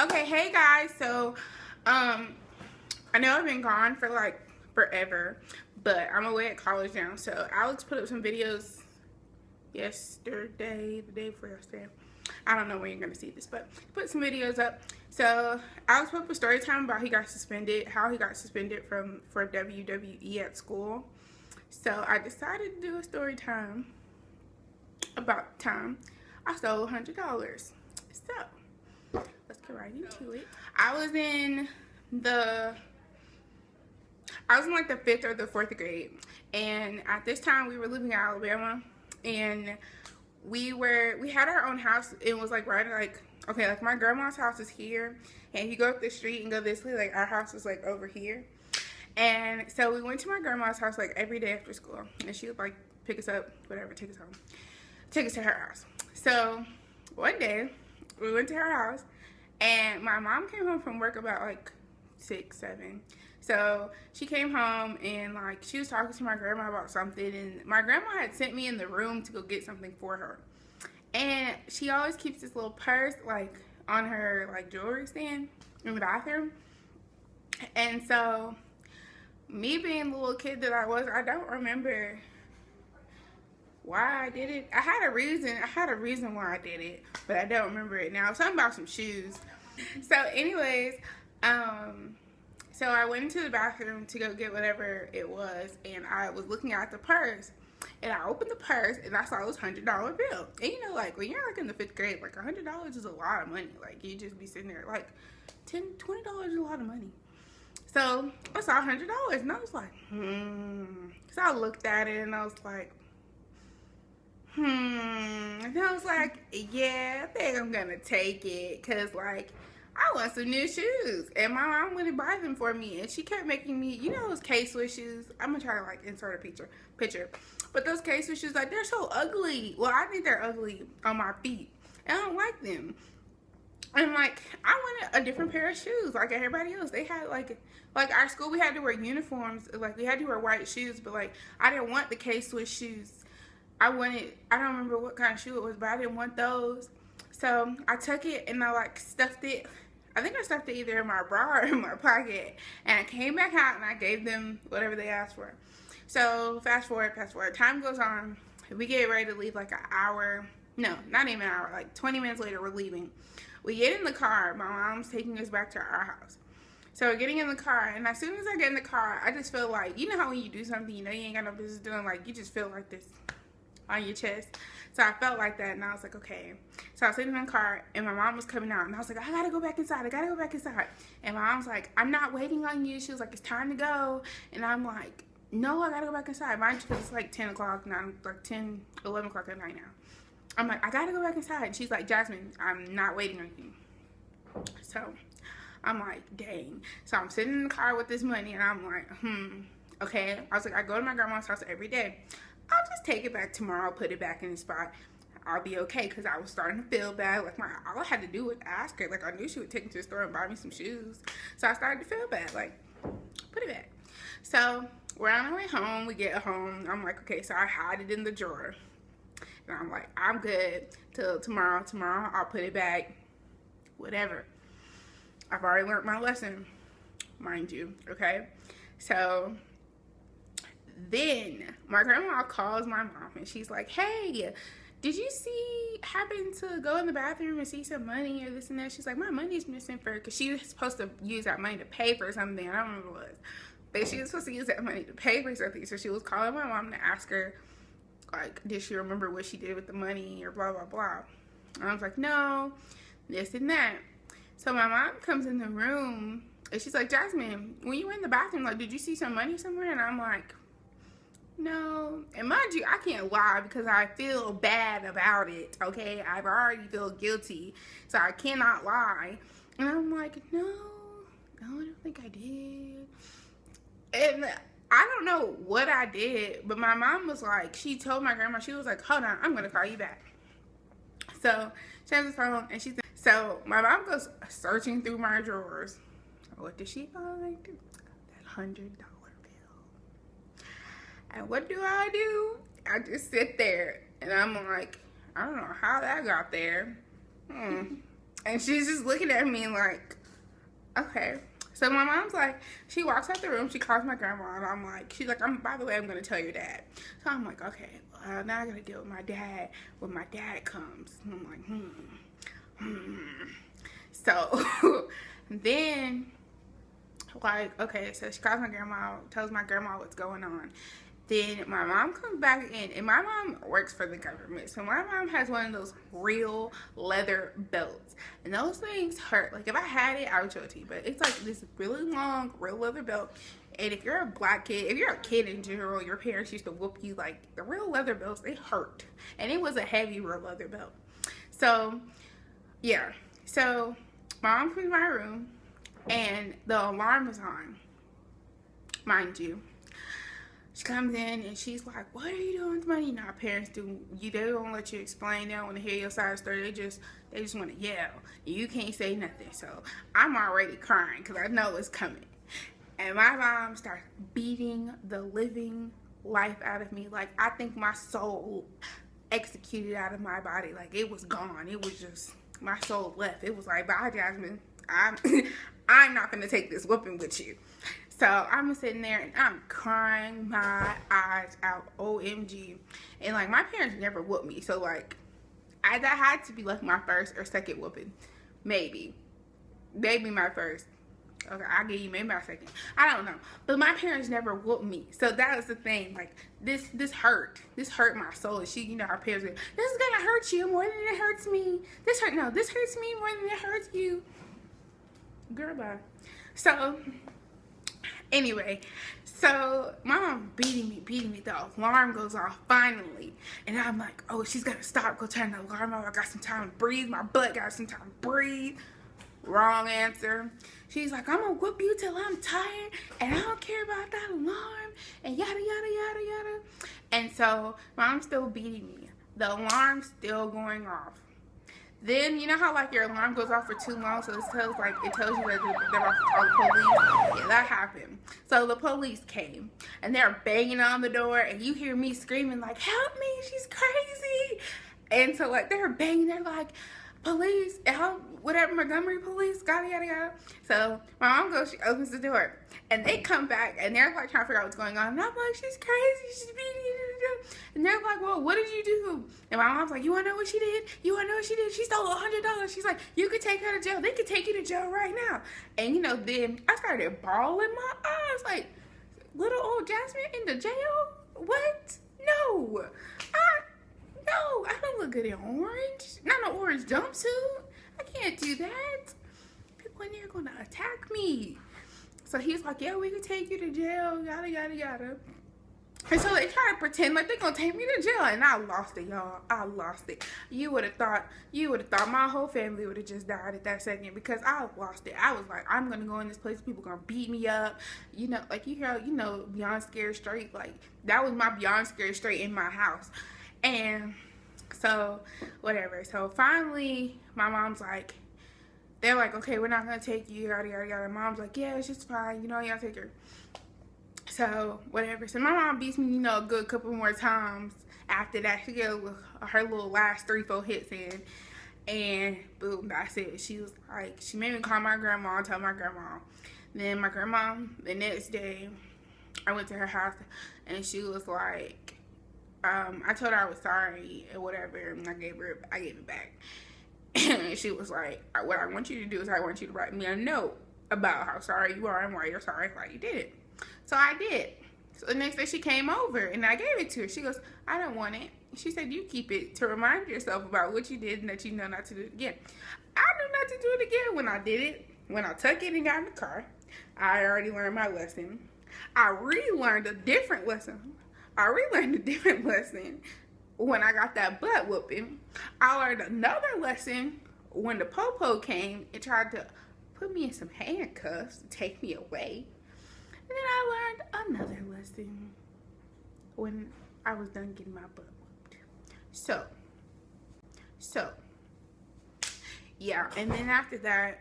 Okay, hey guys. So, I know I've been gone for like forever, but I'm away at college now. So Alex put up some videos yesterday, the day before yesterday. I don't know when you're gonna see this, but put some videos up. So Alex put up a story time about he got suspended, how he got suspended for WWE at school. So I decided to do a story time about the time I stole $100. So let's get right into it. The I was in like the 5th or the 4th grade, and at this time we were living in Alabama, and we had our own house. It was like right like my grandma's house is here, and if you go up the street and go this way, like our house is like over here. And so we went to my grandma's house like every day after school, and she would like pick us up, whatever, take us home, take us to her house. So one day we went to her house, and my mom came home from work about like 6, 7. So she came home, and like she was talking to my grandma about something, and my grandma had sent me in the room to go get something for her. And she always keeps this little purse like on her like jewelry stand in the bathroom. And so me being the little kid that I was, I don't remember why I did it. I had a reason why I did it, but I don't remember it now. Something about some shoes. So anyways, so I went into the bathroom to go get whatever it was, and I was looking at the purse, and I opened the purse, and I saw this $100 bill. And you know, like when you're like in the 5th grade, like $100 is a lot of money. Like you just be sitting there like $10, $20 is a lot of money. So I saw $100, and I was like, So I looked at it, and I was like, And I was like, yeah, I think I'm gonna take it, cause like I want some new shoes, and my mom wouldn't buy them for me, and she kept making me, you know, those K-Swiss shoes. I'm gonna try to like insert a picture, but those K-Swiss shoes, like they're so ugly. Well, I think they're ugly on my feet, and I don't like them. And like I wanted a different pair of shoes, like everybody else. They had like our school, we had to wear uniforms, like we had to wear white shoes, but like I didn't want the K-Swiss shoes. I don't remember what kind of shoe it was, but I didn't want those. So I took it, and I like stuffed it. I think I stuffed it either in my bra or in my pocket. And I came back out, and I gave them whatever they asked for. So fast forward. Time goes on. We get ready to leave like an hour. No, not even an hour. Like 20 minutes later, we're leaving. We get in the car. My mom's taking us back to our house. So we're getting in the car, and as soon as I get in the car, I just feel like, you know how when you do something you know you ain't got no business doing, like you just feel like this on your chest. So I felt like that, and I was like, okay. So I was sitting in the car, and my mom was coming out, and I was like, I gotta go back inside. And my mom was like, I'm not waiting on you. She was like, it's time to go. And I'm like, no, I gotta go back inside. Mind you, because it's like 10 o'clock now, like 10, 11 o'clock at night now. I'm like, I gotta go back inside. And she's like, Jasmine, I'm not waiting on you. So I'm like, dang. So I'm sitting in the car with this money, and I'm like, okay. I was like, I go to my grandma's house every day. I'll just take it back tomorrow, put it back in the spot. I'll be okay, because I was starting to feel bad. Like all I had to do was ask her. Like I knew she would take me to the store and buy me some shoes. So I started to feel bad. Like, put it back. So we're on our way home. We get home. I'm like, okay, so I hide it in the drawer. And I'm like, I'm good till tomorrow. Tomorrow I'll put it back. Whatever. I've already learned my lesson, mind you, okay? So then my grandma calls my mom, and she's like, hey, did you happen to go in the bathroom and see some money or this and that? She's like, my money's missing because she was supposed to use that money to pay for something. I don't remember what it was. But she was supposed to use that money to pay for something. So she was calling my mom to ask her, like, did she remember what she did with the money or blah, blah, blah. And I was like, no, this and that. So my mom comes in the room, and she's like, Jasmine, when you were in the bathroom, like, did you see some money somewhere? And I'm like, no. And mind you, I can't lie because I feel bad about it, okay? I've already feel guilty, so I cannot lie. And I'm like, no, I don't think I did. And I don't know what I did, but my mom was like, she told my grandma, she was like, hold on, I'm going to call you back. So she has the phone, and she's so my mom goes searching through my drawers. What does she find? That $100 bill. And what do? I just sit there, and I'm like, I don't know how that got there. And she's just looking at me like, okay. So my mom's like, she walks out the room, she calls my grandma, and I'm like, she's like, by the way, I'm gonna tell your dad. So I'm like, okay, well, now I gotta deal with my dad when my dad comes. And I'm like, So then, like, okay, so she calls my grandma, tells my grandma what's going on. Then my mom comes back in, and my mom works for the government. So my mom has one of those real leather belts. And those things hurt. Like, if I had it, I would show it to you. But it's like this really long, real leather belt. And if you're a black kid, if you're a kid in general, your parents used to whoop you. Like, the real leather belts, they hurt. And it was a heavy real leather belt. So, yeah. So, my mom comes in my room, and the alarm is on. Mind you. She comes in and she's like, what are you doing with money? Now parents do, they don't let you explain. They don't want to hear your side of the story. They just want to yell. You can't say nothing. So I'm already crying because I know it's coming. And my mom starts beating the living life out of me. Like, I think my soul executed out of my body. Like, it was gone. It was just, my soul left. It was like, bye, Jasmine. I'm not going to take this whooping with you. So I'm sitting there and I'm crying my eyes out, OMG. And like, my parents never whooped me. So like, that had to be like my first or second whooping. Maybe my first. Okay, I'll give you maybe my second. I don't know. But my parents never whooped me. So that was the thing. Like, this hurt. This hurt my soul. And she, you know, our parents were, this is gonna hurt you more than it hurts me. This hurts me more than it hurts you. Girl, bye. So anyway, so my mom beating me. The alarm goes off finally. And I'm like, oh, she's gonna stop. Go turn the alarm off. I got some time to breathe. My butt got some time to breathe. Wrong answer. She's like, I'm gonna whoop you till I'm tired. And I don't care about that alarm. And yada, yada, yada, yada. And so mom's still beating me. The alarm's still going off. Then, you know how like your alarm goes off for too long, so it tells you that they're about to call the police? Yeah, that happened. So the police came, and they're banging on the door, and you hear me screaming like, help me, she's crazy. And so like, they're banging, they're like, police, help, whatever, Montgomery police, yada, yada, yada. So my mom goes, she opens the door, and they come back, and they're like trying to figure out what's going on. And I'm like, she's crazy, she's beating you. And they're like, well, what did you do? And my mom's like, you wanna know what she did? You wanna know what she did? She stole $100. She's like, you could take her to jail. They could take you to jail right now. And you know, then I started bawling my eyes, like, little old Jasmine in the jail? What? No. I don't look good in orange. Not an orange jumpsuit. I can't do that. People in there are gonna attack me. So he's like, yeah, we could take you to jail, yada, yada, yada. And so they try to pretend like they're gonna take me to jail, and I lost it, y'all. I lost it. You would have thought my whole family would have just died at that second, because I lost it. I was like, I'm gonna go in this place, people gonna beat me up. You know, like you hear, you know, Beyond Scared Straight. Like, that was my Beyond Scared Straight in my house. And so whatever. So finally, my mom's like, they're like, okay, we're not gonna take you, yada, yada, yada. Mom's like, yeah, it's just fine. You know, y'all take her. So whatever. So my mom beats me, you know, a good couple more times. After that, she got her little last 3-4 hits in, and boom, that's it. She was like, she made me call my grandma and tell my grandma. Then my grandma, the next day, I went to her house, and she was like, I told her I was sorry or whatever, and I gave it back. And she was like, what I want you to do is I want you to write me a note about how sorry you are and why you're sorry why you did it. So I did. So the next day she came over and I gave it to her. She goes, I don't want it. She said, you keep it to remind yourself about what you did and that you know not to do it again. I knew not to do it again when I did it. When I took it and got in the car, I already learned my lesson. I relearned a different lesson when I got that butt whooping. I learned another lesson when the popo came and tried to put me in some handcuffs to take me away. And then I learned another lesson when I was done getting my butt whooped. So, yeah. And then after that,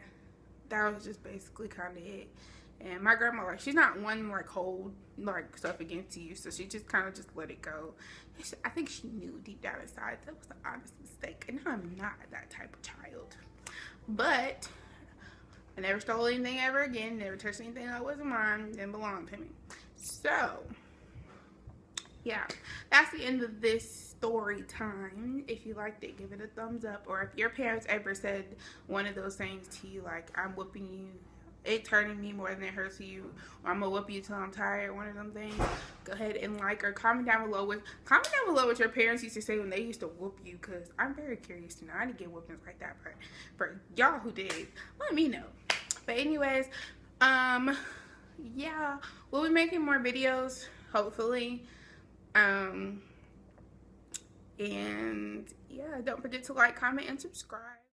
that was just basically kind of it. And my grandma, like, she's not one, like, hold, like, stuff against you. So she just kind of just let it go. I think she knew deep down inside that was an honest mistake. And I'm not that type of child. But I never stole anything ever again. Never touched anything that wasn't mine. Didn't belong to me. So, yeah, that's the end of this story time. If you liked it, give it a thumbs up. Or if your parents ever said one of those things to you, like, I'm whooping you, it's hurting me more than it hurts you, or I'm gonna whoop you till I'm tired, one of them things, go ahead and like or comment down below what your parents used to say when they used to whoop you, because I'm very curious to know. I didn't get whoopings like that, but for y'all who did, let me know. But anyways, yeah, we'll be making more videos, hopefully. And yeah, don't forget to like, comment, and subscribe.